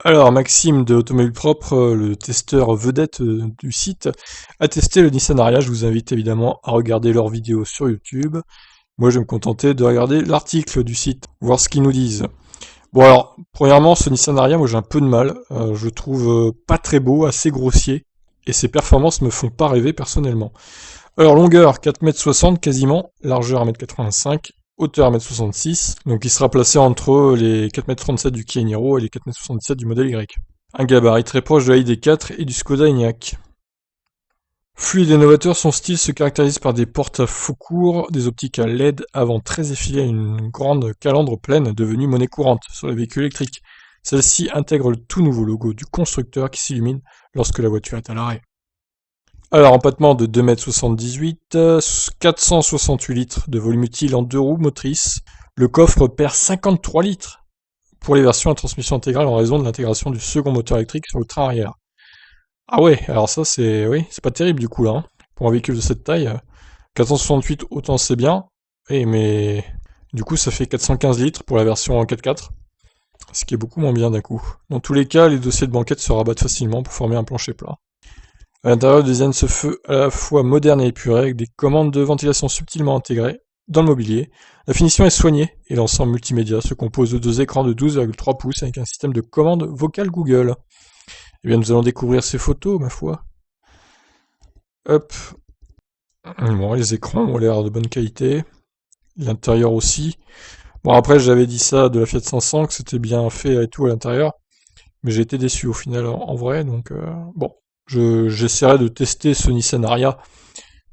Alors, Maxime de Automobile Propre, le testeur vedette du site, a testé le Nissan Ariya. Je vous invite évidemment à regarder leurs vidéos sur YouTube. Moi, je vais me contenter de regarder l'article du site, voir ce qu'ils nous disent. Bon alors, premièrement, ce Nissan Ariya, moi j'ai un peu de mal. Je le trouve pas très beau, assez grossier, et ses performances me font pas rêver personnellement. Alors, longueur 4,60 m quasiment, largeur 1,85 m, hauteur 1,66 m, donc il sera placé entre les 4,37 m du Kia Niro et les 4,77 m du modèle Y. Un gabarit très proche de la ID4 et du Skoda Enyaq. Fluide et novateur, son style se caractérise par des portes à faux courts, des optiques à LED avant très effilées et une grande calandre pleine devenue monnaie courante sur les véhicules électriques. Celle-ci intègre le tout nouveau logo du constructeur qui s'illumine lorsque la voiture est à l'arrêt. Alors, empattement de 2,78 m, 468 litres de volume utile en 2 roues motrices. Le coffre perd 53 litres pour les versions à transmission intégrale en raison de l'intégration du second moteur électrique sur le train arrière. Ah ouais, alors ça c'est oui, c'est pas terrible du coup là, hein. Pour un véhicule de cette taille, 468 autant c'est bien, mais du coup ça fait 415 litres pour la version en 4x4, ce qui est beaucoup moins bien d'un coup. Dans tous les cas, les dossiers de banquette se rabattent facilement pour former un plancher plat. À l'intérieur, le design se veut à la fois moderne et épuré, avec des commandes de ventilation subtilement intégrées dans le mobilier. La finition est soignée et l'ensemble multimédia se compose de 2 écrans de 12,3 pouces avec un système de commande vocale Google. Eh bien, nous allons découvrir ces photos, ma foi. Hop. Bon, les écrans ont l'air de bonne qualité. L'intérieur aussi. Bon, après, j'avais dit ça de la Fiat 500, que c'était bien fait et tout à l'intérieur. Mais j'ai été déçu au final, en vrai. Donc, bon. J'essaierai de tester ce Nissan Ariya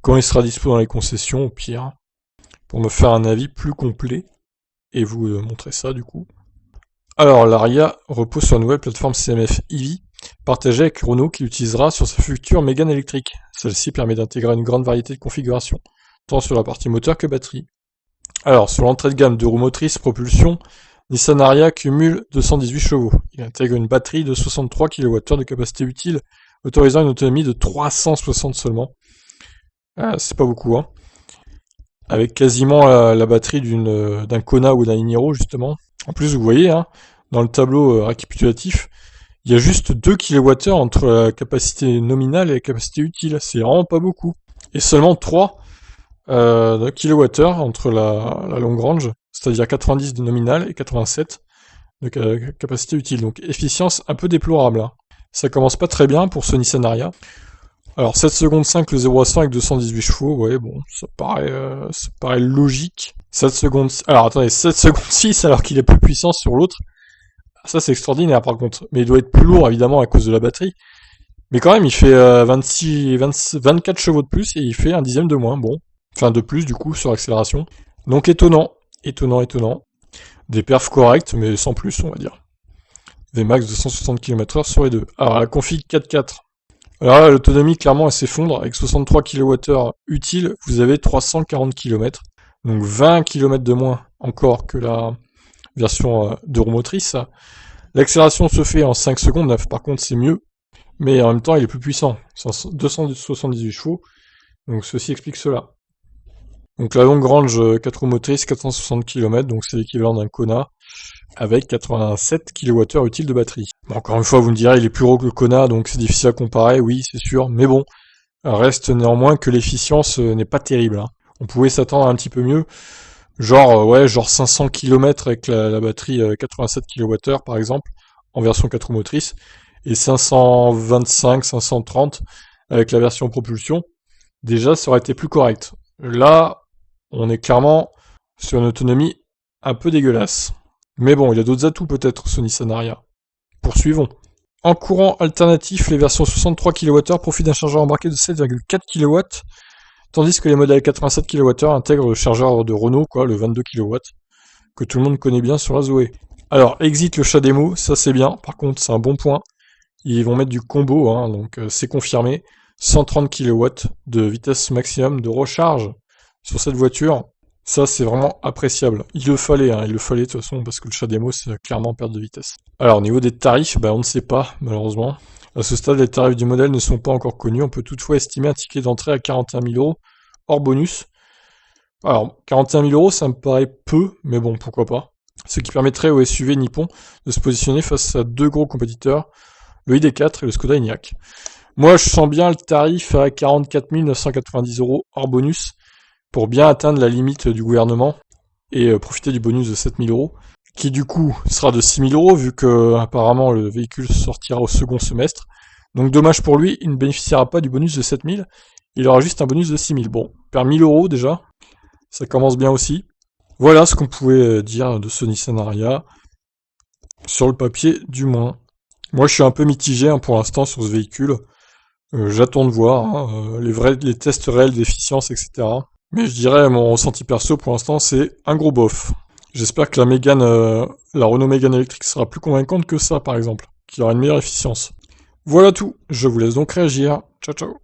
quand il sera dispo dans les concessions, au pire, pour me faire un avis plus complet. Et vous montrer ça, du coup. Alors, l'Ariya repose sur une nouvelle plateforme CMF EV, partagée avec Renault qui l'utilisera sur sa future Mégane électrique. Celle-ci permet d'intégrer une grande variété de configurations, tant sur la partie moteur que batterie. Alors, sur l'entrée de gamme de roues motrices propulsion, Nissan Ariya cumule 218 chevaux. Il intègre une batterie de 63 kWh de capacité utile, autorisant une autonomie de 360 seulement. C'est pas beaucoup, hein. Avec quasiment la batterie d'un Kona ou d'un Niro, justement. En plus, vous voyez, hein, dans le tableau récapitulatif, il y a juste 2 kWh entre la capacité nominale et la capacité utile. C'est vraiment pas beaucoup. Et seulement 3 kWh entre la longue range, c'est-à-dire 90 de nominale et 87 de capacité utile. Donc efficience un peu déplorable, hein. Ça commence pas très bien pour ce Nissan Ariya. Alors 7 secondes 5 le 0 à 100 avec 218 chevaux, ouais bon, ça paraît logique. 7 secondes... Alors attendez, 7 secondes 6 alors qu'il est plus puissant sur l'autre. Ça c'est extraordinaire par contre. Mais il doit être plus lourd évidemment à cause de la batterie. Mais quand même il fait 24 chevaux de plus et il fait un dixième de moins, bon. Enfin de plus du coup sur l'accélération. Donc étonnant. Des perfs corrects mais sans plus on va dire. Des max de 160 km/h sur les deux. Alors la config 4x4. Alors là, l'autonomie, clairement, elle s'effondre. Avec 63 kWh utile, vous avez 340 km. Donc 20 km de moins encore que la version de roue motrice. L'accélération se fait en 5 secondes, par contre c'est mieux. Mais en même temps, il est plus puissant. 278 chevaux. Donc ceci explique cela. Donc la longue range 4 roues motrices, 460 km, donc c'est l'équivalent d'un Kona, avec 87 kWh utile de batterie. Bon, encore une fois, vous me direz, il est plus gros que le Kona, donc c'est difficile à comparer, oui, c'est sûr, mais bon, reste néanmoins que l'efficience n'est pas terrible, hein. On pouvait s'attendre à un petit peu mieux, genre 500 km avec la batterie 87 kWh par exemple, en version 4 roues motrices, et 525, 530 avec la version propulsion. Déjà, ça aurait été plus correct. Là, on est clairement sur une autonomie un peu dégueulasse. Mais bon, il y a d'autres atouts peut-être, ce Nissan Ariya. Poursuivons. En courant alternatif, les versions 63 kWh profitent d'un chargeur embarqué de 7,4 kW, tandis que les modèles 87 kWh intègrent le chargeur de Renault, le 22 kW, que tout le monde connaît bien sur la Zoé. Alors, exit le chat démo, ça c'est bien, par contre c'est un bon point. Ils vont mettre du combo, hein, donc c'est confirmé. 130 kW de vitesse maximum de recharge sur cette voiture. Ça, c'est vraiment appréciable. Il le fallait de toute façon, parce que le chat démo, c'est clairement perte de vitesse. Alors, au niveau des tarifs, on ne sait pas, malheureusement. À ce stade, les tarifs du modèle ne sont pas encore connus. On peut toutefois estimer un ticket d'entrée à 41 000 euros, hors bonus. Alors, 41 000 euros, ça me paraît peu, mais bon, pourquoi pas. ce qui permettrait au SUV nippon de se positionner face à deux gros compétiteurs, le ID4 et le Skoda Enyaq. Moi, je sens bien le tarif à 44 990 € hors bonus pour bien atteindre la limite du gouvernement et profiter du bonus de 7 000 €, qui du coup sera de 6 000 € vu que apparemment le véhicule sortira au second semestre. Donc dommage pour lui, il ne bénéficiera pas du bonus de 7 000, il aura juste un bonus de 6 000. Bon, perd 1 000 € déjà, ça commence bien aussi. Voilà ce qu'on pouvait dire de ce Nissan Ariya, sur le papier du moins. Moi je suis un peu mitigé pour l'instant sur ce véhicule. J'attends de voir les tests réels d'efficience, etc. Mais je dirais, mon ressenti perso pour l'instant, c'est un gros bof. J'espère que la Renault Mégane électrique sera plus convaincante que ça, par exemple, qu'il aura une meilleure efficience. Voilà tout, je vous laisse donc réagir. Ciao ciao.